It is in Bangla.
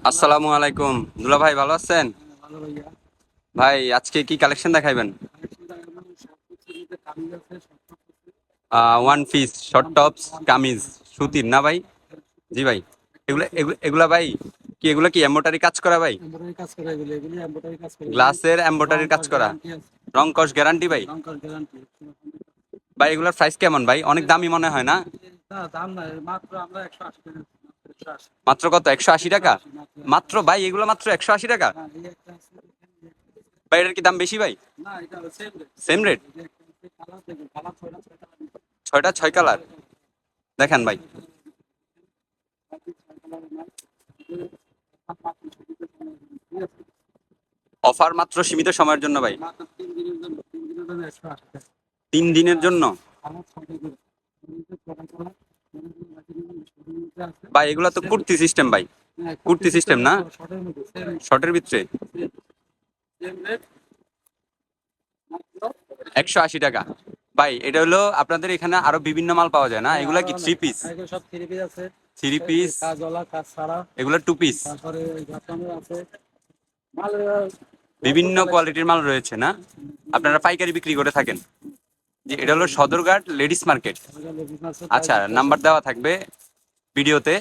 আসসালামু আলাইকুম দুলা ভাই, ভালো আছেন? ভালো ভাইয়া। ভাই আজকে কি কালেকশন দেখাইবেন? ওয়ান পিস শর্ট টপস কামিজ সুতির না ভাই? জি ভাই। এগুলা ভাই কি, এগুলা কি এমব্রয়ডারি কাজ করা ভাই? এমব্রয়ডারি কাজ করা, এগুলি এমব্রয়ডারি কাজ করা, এগুলি গ্লাসের রং এমব্রয়ডারির কাজ কস করা, গ্যারান্টি আছে। রং কস গ্যারান্টি ভাই? রং কস গ্যারান্টি। ভাই এগুলার প্রাইস কেমন ভাই? অনেক দামি মনে হয় না? না, দাম নাই, মাত্র আমরা 180 টাকা, 180। মাত্র কত, 180 টাকা? 180 মাত্র। মাত্র ভাই, এগুলো মাত্র 180 টাকা? হ্যাঁ, এই একটা আছে, ভাই এটার কি দাম বেশি ভাই? না এটা same rate. Same rate? Colour দেখুন, কালার ছয়টা, ছয়টা ছয়টা, 6 কালার? দেখেন ভাই। অফার মাত্র সীমিত সময়ের জন্য ভাই? মাত্র 3 দিনের জন্য, 3 দিনের জন্য 180 টাকা। 3 দিনের জন্য? কালার ছয়টা করে। ছয়টা কালার, আছে। ভাই এগুলা তো কুর্তি সিস্টেম ভাই, হ্যাঁ, কুর্তি সিস্টেম না? শর্টের মধ্যে সেম, শর্টের ভিতরে? সেম রেট মাত্র। 180 টাকা? ভাই এটা হলো আপনাদের এখানে আরো বিভিন্ন মাল পাওয়া যায় না? হ্যাঁ, এগুলা আরো কি থ্রি অনেক পিস? এগুলো সব থ্রি পিস আছে। Three piece? কাজওয়ালা, কাজ ছাড়া। এগুলা 2 পিস? তারপরে জাপানের আছে মাল, ভরপুর বিভিন্ন কালেকশন। কোয়ালিটির মাল রয়েছে না? আপনারা পাইকারি বিক্রি করে থাকেন? যে এটা হলো সদরঘাট লেডিস মার্কেট। আচ্ছা, নাম্বার দেওয়া থাকবে ভিডিওতে।